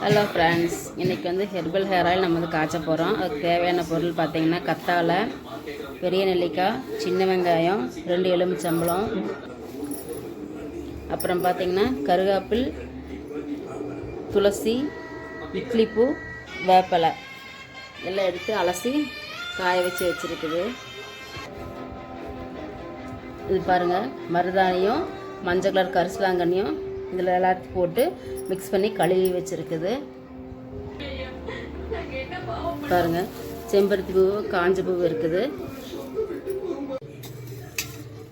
Hello friends, இன்றைக்கி வந்து herbal hair oil நம்ம வந்து காய்ச்ச போகிறோம். அதுக்கு தேவையான பொருள் பார்த்திங்கன்னா கத்தாழை, பெரிய நெல்லிக்காய், சின்ன வெங்காயம், 2 எலுமிச்சம்பழம், அப்புறம் பார்த்திங்கன்னா கருவேப்பில், துளசி, இட்லிப்பூ, வேப்பலை எல்லாம் எடுத்து அலசி காய வச்சு வச்சுருக்குது. இது பாருங்கள், மருதாணியும் மஞ்சள் கலர் கரிசலாங்கண்ணியும் இதில் எல்லாத்தையும் போட்டு மிக்ஸ் பண்ணி கழுவி வச்சுருக்குது. பாருங்கள், செம்பருத்தி பூ, காஞ்ச பூ இருக்குது.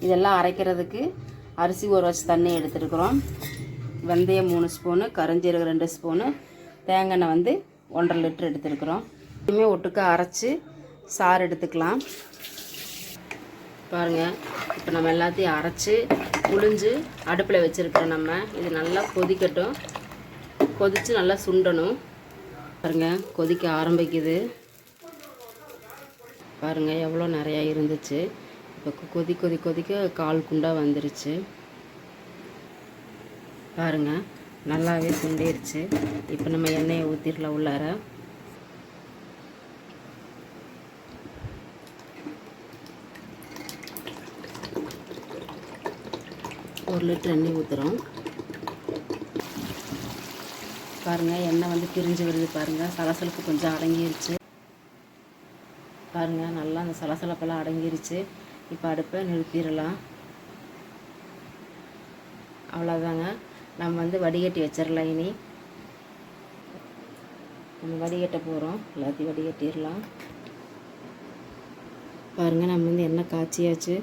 இதெல்லாம் அரைக்கிறதுக்கு அரிசி ஊற வச்சு தண்ணி எடுத்துருக்குறோம். வெந்தயம் 3 ஸ்பூனு, கருஞ்சீரகம் 2 ஸ்பூனு, தேங்காய் எண்ணெய் வந்து 1,5 லிட்டர் எடுத்துருக்குறோம். இதுவுமே ஒட்டுக்கா அரைச்சி சாறு எடுத்துக்கலாம். பாருங்கள், இப்போ நம்ம எல்லாத்தையும் அரைச்சி புழிஞ்சு அடுப்பில் வச்சுருக்கிறோம். நம்ம இது நல்லா கொதிக்கட்டும். கொதித்து நல்லா சுண்டணும். பாருங்கள், கொதிக்க ஆரம்பிக்குது. பாருங்கள், எவ்வளோ நிறையா இருந்துச்சு. இப்போ கொதிக்க 1/4 குண்டா வந்துருச்சு. பாருங்கள், நல்லாவே சுண்டிருச்சு. இப்போ நம்ம எண்ணெயை ஊற்றிடலாம் உள்ளார. ஒரு லிட்டர் எண்ணெய் ஊற்றுறோம். பாருங்கள், எண்ணெய் வந்து பிரிஞ்சு வருது. பாருங்கள், சலசலப்பு கொஞ்சம் அடங்கிருச்சு. பாருங்கள், நல்லா அந்த சலசலப்பெல்லாம் அடங்கிருச்சு. இப்போ அடுப்பை நிறுத்திடலாம். அவ்வளோதாங்க, நம்ம வந்து வடிகட்டி வச்சிடலாம். இனி நம்ம வடிகட்ட போகிறோம். எல்லாத்தையும் வடிகட்டிடலாம். பாருங்கள், நம்ம வந்து எண்ணெய் காய்ச்சியாச்சு.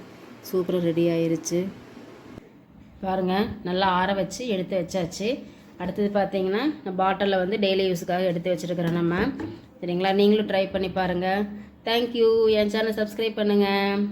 சூப்பராக ரெடி ஆயிருச்சு. பாருங்கள், நல்லா ஆற வச்சு எடுத்து வச்சாச்சு. அடுத்தது பார்த்தீங்கன்னா பாட்டிலில் வந்து டெய்லி யூஸுக்காக எடுத்து வச்சுருக்கிறோம் நம்ம. சரிங்களா, நீங்களும் ட்ரை பண்ணி பாருங்கள். தேங்க்யூ. என் சேனல் சப்ஸ்கிரைப் பண்ணுங்கள்.